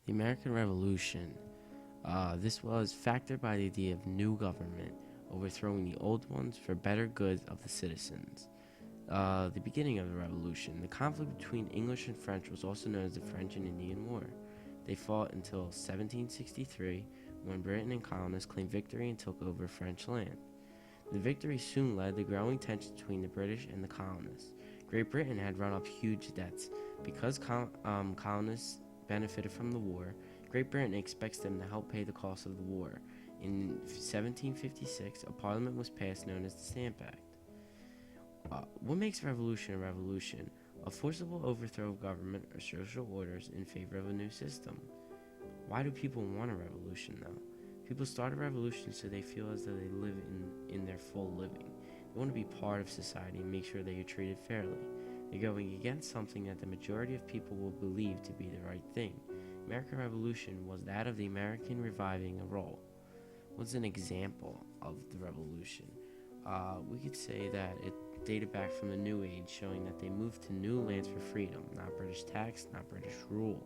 The American Revolution. This was factored by the idea of new government overthrowing the old ones for better good of the citizens. The beginning of the revolution. The conflict between English and French was also known as the French and Indian War. They fought until 1763, when Britain and colonists claimed victory and took over French land. The victory soon led to growing tensions between the British and the colonists. Great Britain had run up huge debts. Because colonists benefited from the war, Great Britain expects them to help pay the cost of the war. In 1756, a parliament was passed known as the Stamp Act. What makes revolution a revolution? A forcible overthrow of government or social orders in favor of a new system. Why do people want a revolution, though? People start a revolution so they feel as though they live in their full living. They want to be part of society and make sure they are treated fairly. They're going against something that the majority of people will believe to be the right thing. The American Revolution was that of the American reviving a role. What's an example of the revolution? We could say that it dated back from the New Age, showing that they moved to new lands for freedom, not British tax, not British rule.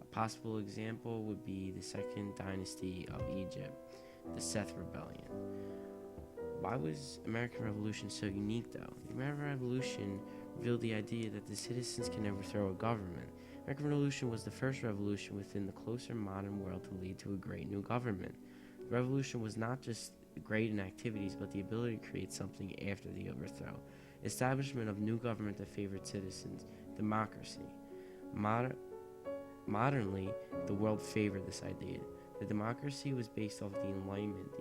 A possible example would be the Second Dynasty of Egypt, the Seth Rebellion. Why was American Revolution so unique, though? The American Revolution revealed the idea that the citizens can overthrow a government. The American Revolution was the first revolution within the closer modern world to lead to a great new government. The revolution was not just great in activities, but the ability to create something after the overthrow. Establishment of new government that favored citizens. Democracy. Modernly, the world favored this idea. The democracy was based off the Enlightenment,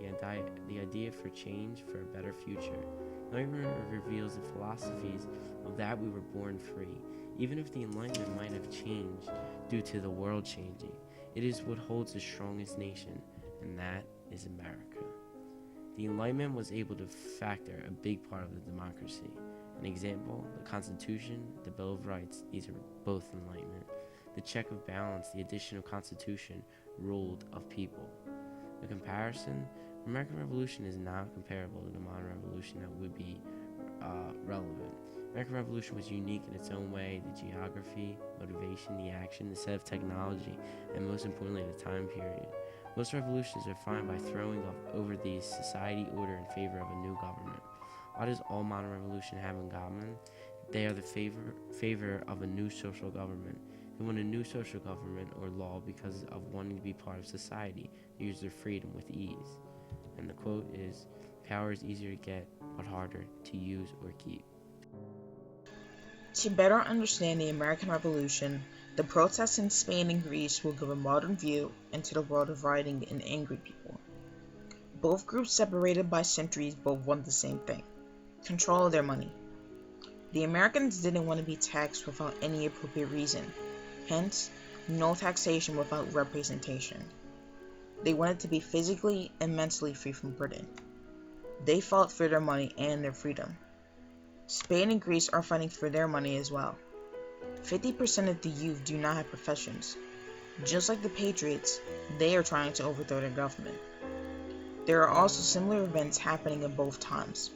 the idea for change for a better future. Enlightenment reveals the philosophies of that we were born free. Even if the Enlightenment might have changed due to the world changing, it is what holds the strongest nation, and that is America. The Enlightenment was able to factor a big part of the democracy. An example, the Constitution, the Bill of Rights, these are both Enlightenment. The check of balance, the addition of Constitution, ruled of people. The comparison, the American Revolution is not comparable to the modern revolution that would be relevant. The American Revolution was unique in its own way. The geography, motivation, the action, the set of technology, and most importantly, the time period. Most revolutions are defined by throwing over the society order in favor of a new government. What does all modern revolutions have in common? They are the favor of a new social government. They want a new social government or law because of wanting to be part of society, to use their freedom with ease. And the quote is, "Power is easier to get, but harder to use or keep." To better understand the American Revolution, the protests in Spain and Greece will give a modern view into the world of rioting and angry people. Both groups, separated by centuries, both want the same thing: control of their money. The Americans didn't want to be taxed without any appropriate reason, hence, no taxation without representation. They wanted to be physically and mentally free from Britain. They fought for their money and their freedom. Spain and Greece are fighting for their money as well. 50% of the youth do not have professions. Just like the Patriots, they are trying to overthrow their government. There are also similar events happening in both times.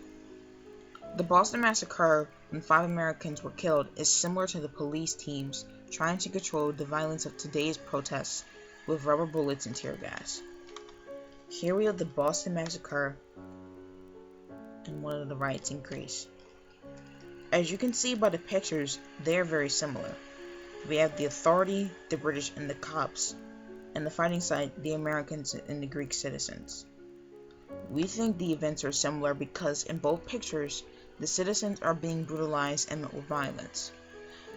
The Boston Massacre, when 5 Americans were killed, is similar to the police teams trying to control the violence of today's protests with rubber bullets and tear gas. Here we have the Boston Massacre and one of the riots in Greece. As you can see by the pictures, they are very similar. We have the authority, the British, and the cops, and the fighting side, the Americans and the Greek citizens. We think the events are similar because in both pictures, the citizens are being brutalized and met with violence.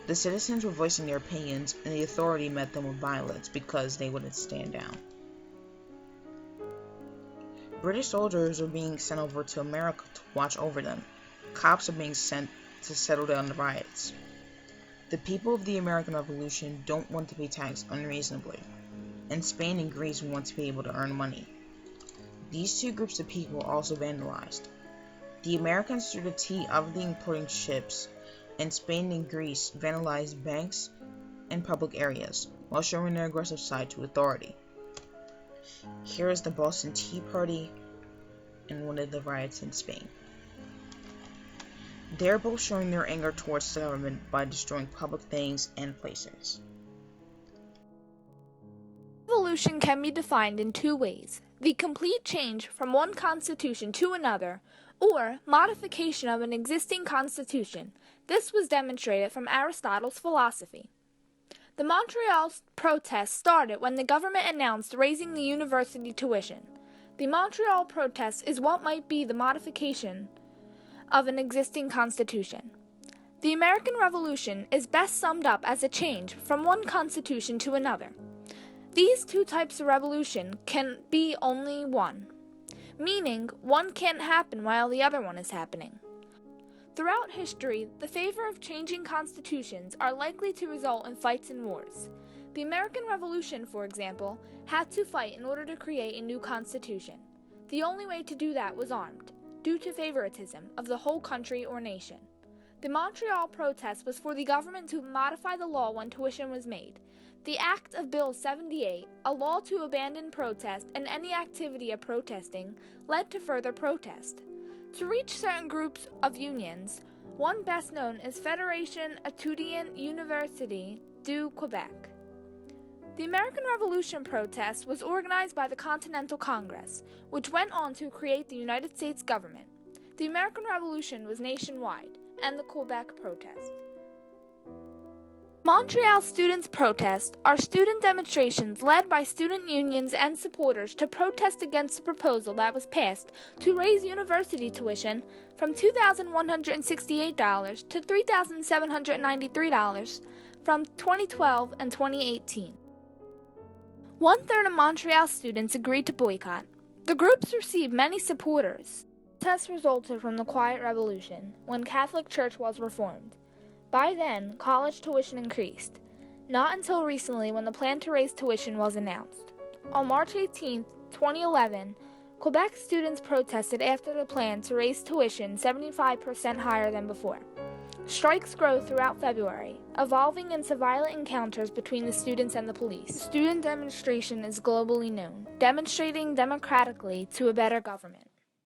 The citizens were voicing their opinions, and the authority met them with violence because they wouldn't stand down. British soldiers are being sent over to America to watch over them. Cops are being sent to settle down the riots. The people of the American Revolution don't want to be taxed unreasonably, and Spain and Greece want to be able to earn money. These two groups of people are also vandalized. The Americans threw the tea out of the importing ships, and Spain and Greece vandalized banks and public areas, while showing their aggressive side to authority. Here is the Boston Tea Party and one of the riots in Spain. They are both showing their anger towards the government by destroying public things and places. revolution can be defined in two ways: the complete change from one constitution to another, or modification of an existing constitution. This was demonstrated from Aristotle's philosophy. The Montreal protest started when the government announced raising the university tuition. The Montreal protest is what might be the modification of an existing constitution. The American Revolution is best summed up as a change from one constitution to another. These two types of revolution can be only one, meaning one can't happen while the other one is happening. Throughout history, the favor of changing constitutions are likely to result in fights and wars. The American Revolution, for example, had to fight in order to create a new constitution. The only way to do that was armed, due to favoritism of the whole country or nation. The Montreal protest was for the government to modify the law when tuition was made. The Act of Bill 78, a law to abandon protest and any activity of protesting, led to further protest. To reach certain groups of unions, one best known is Fédération étudiante Université du Québec. The American Revolution protest was organized by the Continental Congress, which went on to create the United States government. The American Revolution was nationwide, and the Quebec protest. Montreal students' protests are student demonstrations led by student unions and supporters to protest against the proposal that was passed to raise university tuition from $2,168 to $3,793 from 2012 and 2018. One-third of Montreal students agreed to boycott. The groups received many supporters. The protest resulted from the Quiet Revolution, when Catholic Church was reformed. By then, college tuition increased, not until recently when the plan to raise tuition was announced. On March 18, 2011, Quebec students protested after the plan to raise tuition 75% higher than before. Strikes grow throughout February, evolving into violent encounters between the students and the police. The student demonstration is globally known, demonstrating democratically to a better government.